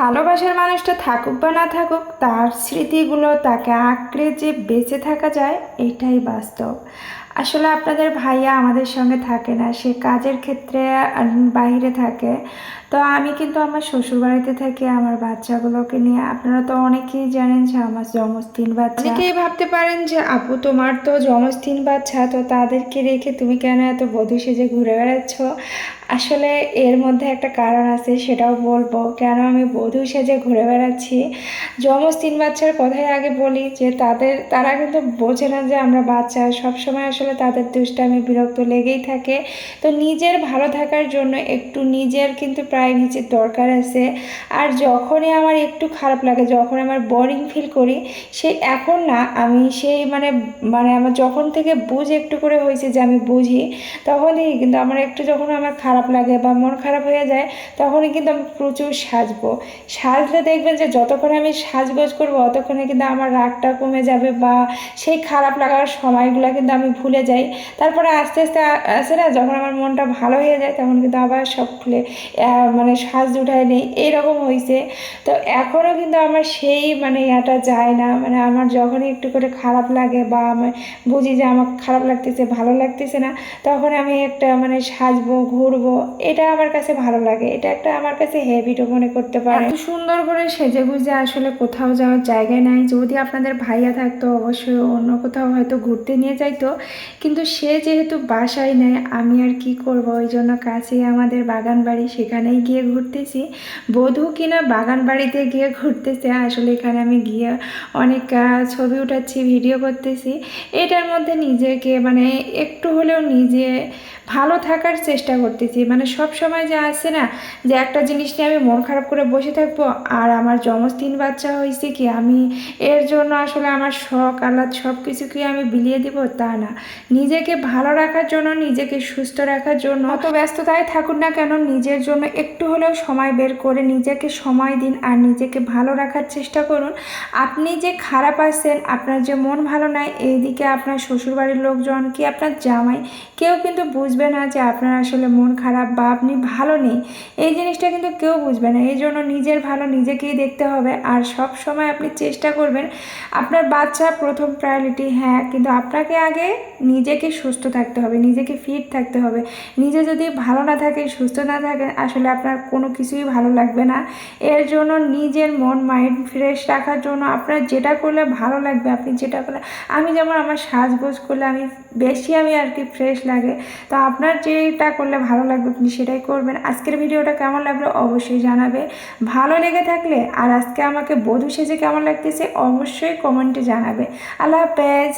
ভালোবাসার মানুষটা থাকুক বা না থাকুক, তার স্মৃতিগুলো তাকে আঁকড়ে যে বেঁচে থাকা যায়, এটাই বাস্তব। আসলে আপনাদের ভাইয়া আমাদের সঙ্গে থাকে না, সে কাজের ক্ষেত্রে বাইরে থাকে। তো আমি কিন্তু আমার শ্বশুরবাড়িতে থাকি আমার বাচ্চাগুলোকে নিয়ে। আপনারা তো অনেকেই জানেন যে আমার যমজ 3 বাচ্চা। অনেকেই ভাবতে পারেন যে আপু তোমার তো যমজ 3 বাচ্চা, তো তাদেরকে রেখে তুমি কেন এত বধূ সেজে ঘুরে বেড়াচ্ছ? আসলে এর মধ্যে একটা কারণ আছে, সেটাও বলবো কেন আমি বধূ সেজে ঘুরে বেড়াচ্ছি। যমজ 3 বাচ্চার কথাই আগে বলি যে তারা কিন্তু বোঝে না যে আমরা বাচ্চা, সবসময় আসলে তাদের দুষ্টামি বিরক্ত লেগেই থাকে। তো নিজের ভালো থাকার জন্য একটু নিজের কিন্তু প্রাইভেসির দরকার আছে। আর যখনই আমার একটু খারাপ লাগে, যখন আমার বোরিং ফিল করি, এখন না আমি সেই মানে মানে আমার যখন থেকে বুঝ একটু করে হয়েছে যে আমি বুঝি, তখনই কিন্তু আমার একটু যখন আমার খারাপ লাগে বা মন খারাপ হয়ে যায়, তখনই কিন্তু আমি প্রচুর সাজলে দেখবেন যে যতক্ষণ আমি সাজগোজ করবো ততক্ষণে কিন্তু আমার রাগটা কমে যাবে বা সেই খারাপ লাগার সময়গুলো কিন্তু আমি ভুলে যাই। তারপরে আস্তে আস্তে আসে না, যখন আমার মনটা ভালো হয়ে যায় তখন কিন্তু আবার সব খুলে মানে সাজ উঠায় নেই, এইরকম হয়েছে। তো এখনও কিন্তু আমার সেই মানে ইয়াটা যায় না, মানে আমার যখনই একটু করে খারাপ লাগে বা আমার বুঝি যে আমার খারাপ লাগতেছে, ভালো লাগতেছে না, তখন আমি একটা মানে সাজবো, ঘুরবো। এটা আমার কাছে ভালো লাগে, এটা একটা আমার কাছে হ্যাবিটও মনে করতে পারে। এত সুন্দর করে সেজে গুজে আসলে কোথাও যাওয়ার জায়গায় নাই। যদি আপনাদের ভাইয়া থাকতো অবশ্যই অন্য কোথাও হয়তো ঘুরতে নিয়ে যাইতো, কিন্তু সে যেহেতু বাসায় নেয়, আমি আর কি করব, ওই জন্য কাছেই আমাদের বাগান বাড়ি, সেখানেই গিয়ে ঘুরতেছি। বধূ কিনা বাগান বাড়িতে গিয়ে ঘুরতেছে, আসলে এখানে আমি গিয়ে অনেক ছবি উঠাচ্ছি, ভিডিও করতেছি। এটার মধ্যে নিজেকে মানে একটু হলেও নিজে ভালো থাকার চেষ্টা করতেছি। মানে সব সময় যে আসে না যে একটা জিনিস নিয়ে আমি মন খারাপ করে বসে থাকবো, আর আমার যমজ 3 বাচ্চা হয়েছে কি আমি এর জন্য আসলে আমার শখ আহ্লাদ সব কিছুকে আমি বিলিয়ে দিব, তা না। নিজেকে ভালো রাখার জন্য, নিজেকে সুস্থ রাখার জন্য অত ব্যস্ততায় থাকুন না কেন, নিজের জন্য একটু হলেও সময় বের করে নিজেকে সময় দিন আর নিজেকে ভালো রাখার চেষ্টা করুন। আপনি যে খারাপ আছেন, আপনার যে মন ভালো নাই, এইদিকে আপনার শ্বশুরবাড়ির লোকজন কি আপনার জামাই কেউ কিন্তু বুঝবে না যে আপনার আসলে মন খারাপ বা আপনি ভালো নেই। এই জিনিসটা কিন্তু কেউ বুঝবে না। এই জন্য নিজের ভালো নিজেকেই দেখতে হবে। আর সব সময় আপনি চেষ্টা করবেন, আপনার বাচ্চা প্রথম প্রায়োরিটি, হ্যাঁ, কিন্তু আপনাকে আগে নিজেকে সুস্থ থাকতে হবে, নিজেকে ফিট থাকতে হবে। নিজে যদি ভালো না থাকে, সুস্থ না থাকে, আসলে আপনার কোনো কিছুই ভালো লাগবে না। এর জন্য নিজের মন মাইন্ড ফ্রেশ রাখার জন্য আপনার যেটা করলে ভালো লাগবে, আপনি যেটা করলে, আমি যেমন আমার সাজগোজ করলে আমি আর কি ফ্রেশ লাগে। তো আপনার যেটা করলে ভালো লাগবে আপনি সেটাই করবেন। আজকের ভিডিওটা কেমন লাগলো অবশ্যই জানাবে। ভালো লেগে থাকলে আর আজকে আমাকে বধূ সেজে কেমন লাগতেছে অবশ্যই কমেন্টে জানাবে। আল্লাহ হাফেজ।